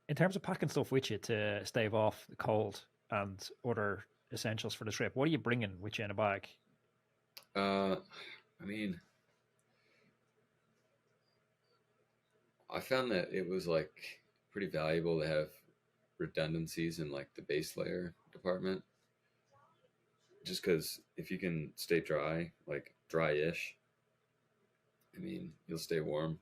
In terms of packing stuff with you to stave off the cold and other essentials for the trip, what are you bringing with you in a bag? I mean, I found that it was like pretty valuable to have redundancies in like the base layer department, just because if you can stay dry, like dry-ish, I mean, you'll stay warm.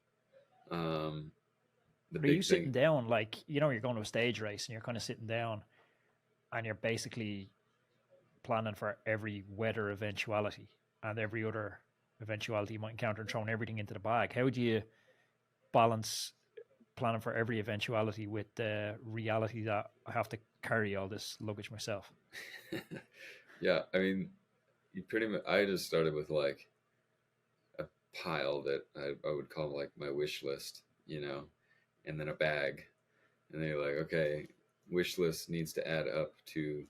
The Are you big sitting thing, down, like, you're going to a stage race and you're kind of sitting down and you're basically planning for every weather eventuality and every other eventuality you might encounter and throwing everything into the bag? How do you balance planning for every eventuality with the reality that I have to carry all this luggage myself? yeah, I mean, you pretty much, I just started with like a pile that I would call like my wish list, and then a bag. And then you're like, okay, wish list needs to add up to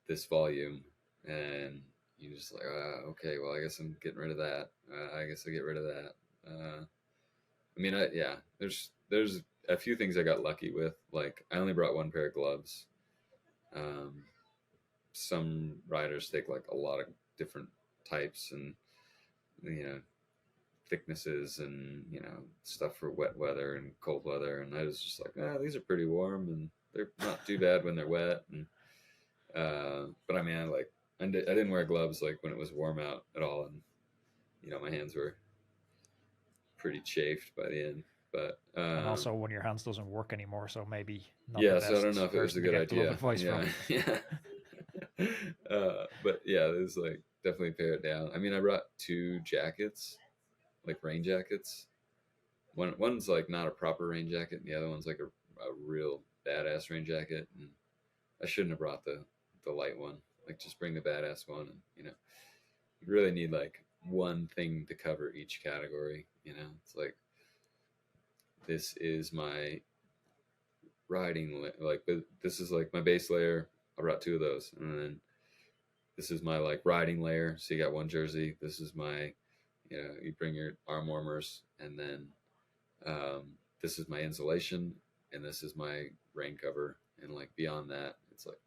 this volume. And you just like, okay, well, I guess I'm getting rid of that. I guess I get rid of that. I mean, yeah, there's a few things I got lucky with. Like, I only brought one pair of gloves. Some riders take like a lot of different types and, you know, thicknesses and, stuff for wet weather and cold weather. And I was just like, these are pretty warm and they're not too bad when they're wet. And, but I mean, I didn't wear gloves like when it was warm out at all. And, my hands were pretty chafed by the end. But And also when your hands doesn't work anymore, so maybe not the yeah, so I don't know best if it was a person to good get glove idea. advice Yeah, from. yeah. But yeah, it was like definitely pare it down. I mean, I brought two jackets, like rain jackets. One's like not a proper rain jacket, and the other one's like a real badass rain jacket. And I shouldn't have brought the light one. Like, just bring the badass one, and you really need like one thing to cover each category. It's like, this is my riding like, this is like my base layer. I brought two of those, and then this is my like riding layer. So you got one jersey. This is my, you bring your arm warmers, and then this is my insulation, and this is my rain cover. And like beyond that, it's like,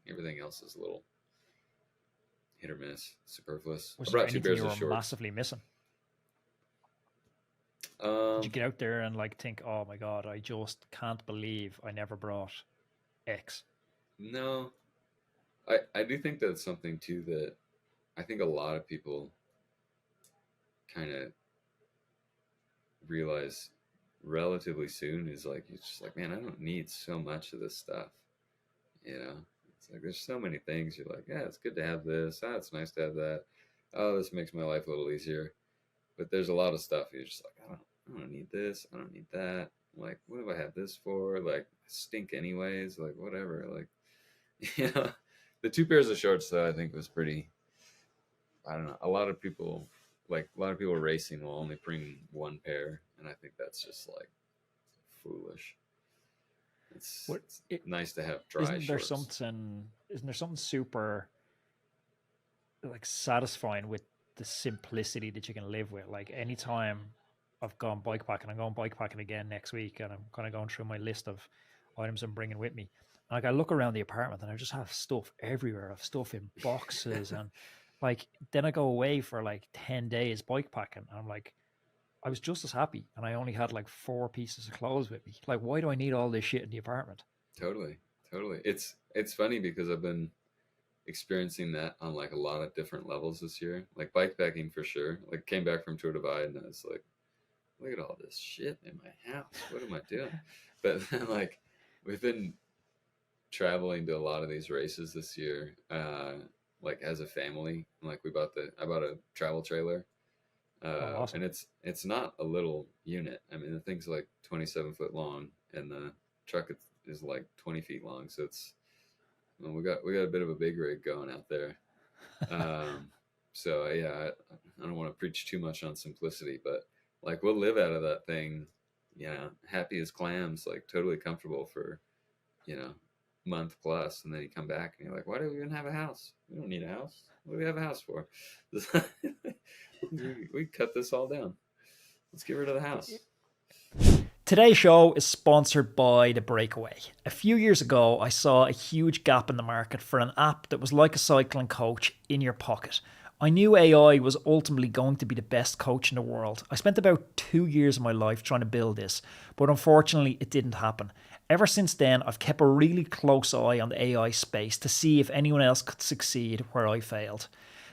everything else is a little hit or miss, superfluous. I Was there brought two anything pairs you of were shorts. massively missing? Did you Um, get out there and like think, oh my God, I just can't believe I never brought X? no, I do think that's something too that I think a lot of people kind of realize relatively soon, is like, it's just like, man, I don't need so much of this stuff. It's like, there's so many things. You're like, yeah, it's good to have this. It's nice to have that. Oh, this makes my life a little easier. But there's a lot of stuff you're just like, I don't need this. I don't need that. Like, what do I have this for? Like, I stink anyways. Like, whatever. Like, the two pairs of shorts though, I think was pretty. I don't know. A lot of people racing will only bring one pair, and I think that's just like foolish. It's, What it's nice to have dry shorts. isn't there something super like satisfying with the simplicity that you can live with? Like, anytime I've gone bikepacking, I'm going bikepacking again next week, and I'm kind of going through my list of items I'm bringing with me. Like, I look around the apartment and I just have stuff everywhere. I have stuff in boxes, and like then I go away for like 10 days bikepacking, and I'm like, I was just as happy, and I only had like 4 pieces of clothes with me. Like, why do I need all this shit in the apartment? Totally, totally. It's funny because I've been experiencing that on like a lot of different levels this year. Like bikepacking for sure. Like, came back from Tour Divide and I was like, look at all this shit in my house. What am I doing? But then like, we've been traveling to a lot of these races this year, like as a family. Like, I bought a travel trailer. Oh, awesome. And it's not a little unit. I mean, the thing's like 27 foot long, and the truck is like 20 feet long. So we got a bit of a big rig going out there. So yeah, I don't want to preach too much on simplicity, but like, we'll live out of that thing, happy as clams, like totally comfortable for, month plus, and then you come back and you're like, why do we even have a house? We don't need a house. What do we have a house for? we cut this all down. Let's get rid of the house. Today's show is sponsored by The Breakaway. A few years ago, I saw a huge gap in the market for an app that was like a cycling coach in your pocket. I knew AI was ultimately going to be the best coach in the world. I spent about 2 years of my life trying to build this, but unfortunately it didn't happen. Ever since then, I've kept a really close eye on the AI space to see if anyone else could succeed where I failed.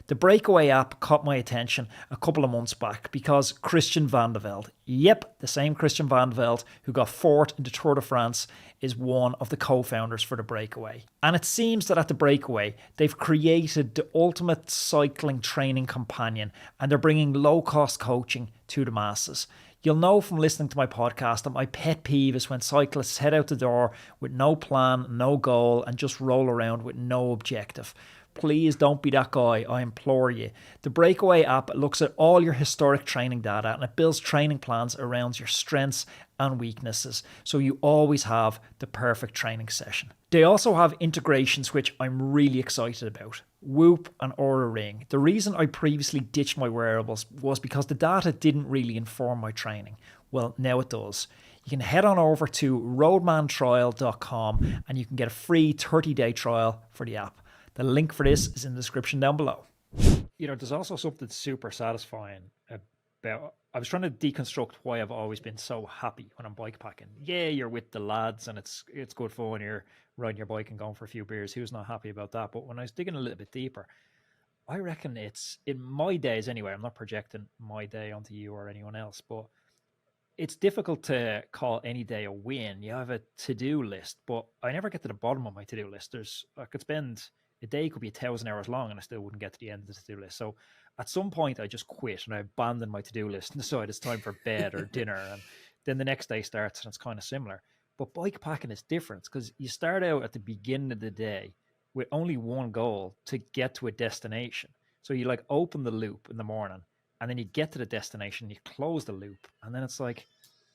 The Breakaway app caught my attention a couple of months back because Christian Van der Velde, yep, the same Christian Van der Velde who got fourth in the Tour de France, is one of the co-founders for The Breakaway. And it seems that at The Breakaway, they've created the ultimate cycling training companion and they're bringing low-cost coaching to the masses. You'll know from listening to my podcast that my pet peeve is when cyclists head out the door with no plan, no goal, and just roll around with no objective. Please don't be that guy, I implore you. The Breakaway app looks at all your historic training data and it builds training plans around your strengths and weaknesses, so you always have the perfect training session. They also have integrations which I'm really excited about. Whoop and Oura Ring. The reason I previously ditched my wearables was because the data didn't really inform my training. Well, now it does. You can head on over to roadmantrial.com and you can get a free 30-day trial for the app. The link for this is in the description down below. You know, there's also something super satisfying about... I was trying to deconstruct why I've always been so happy when I'm bike packing. Yeah, you're with the lads and it's good fun. You're riding your bike and going for a few beers. Who's not happy about that? But when I was digging a little bit deeper, I reckon it's, in my days anyway, I'm not projecting my day onto you or anyone else, but it's difficult to call any day a win. You have a to-do list, but I never get to the bottom of my to-do list. I could spend... A day could be 1,000 hours long and I still wouldn't get to the end of the to-do list. So at some point I just quit and I abandoned my to-do list and decide it's time for bed or dinner. And then the next day starts and it's kind of similar. But bike packing is different because you start out at the beginning of the day with only one goal to get to a destination. So you like open the loop in the morning and then you get to the destination, you close the loop. And then it's like,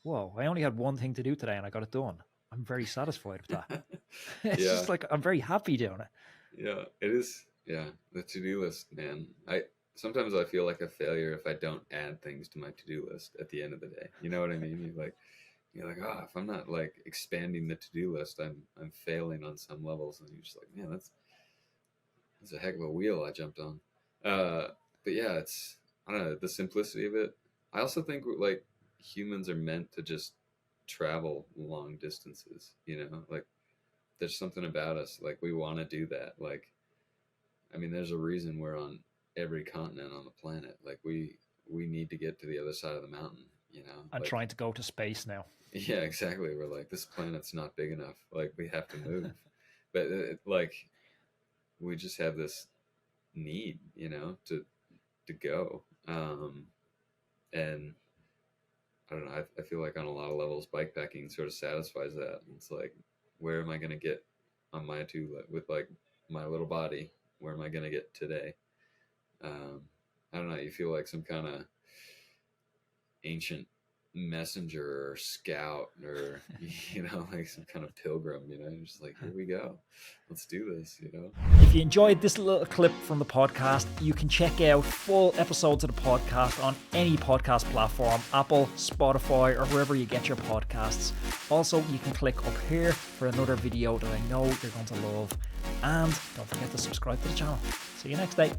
whoa, I only had one thing to do today and I got it done. I'm very satisfied with that. It's just like, I'm very happy doing it. Yeah, it is. Yeah, the to-do list, man. Sometimes I feel like a failure if I don't add things to my to-do list at the end of the day. You know what I mean? You're like, if I'm not like expanding the to-do list, I'm failing on some levels. And you're just like, man, that's a heck of a wheel I jumped on. But yeah, I don't know, the simplicity of it. I also think like humans are meant to just travel long distances. You know, like. There's something about us, like we want to do that. Like, I mean, there's a reason we're on every continent on the planet. Like we need to get to the other side of the mountain, you know. And like, trying to go to space now. Yeah, exactly. We're like, this planet's not big enough. Like we have to move. But like, we just have this need, you know, to go. And I don't know. I feel like on a lot of levels, bikepacking sort of satisfies that. It's like, where am I going to get on my with like my little body? Where am I going to get today? I don't know. You feel like some kind of ancient messenger or scout or, you know, like some kind of pilgrim, you know, just like, here we go. Let's do this, you know. If you enjoyed this little clip from the podcast, you can check out full episodes of the podcast on any podcast platform, Apple, Spotify, or wherever you get your podcasts. Also, you can click up here for another video that I know you're going to love. And don't forget to subscribe to the channel. See you next day.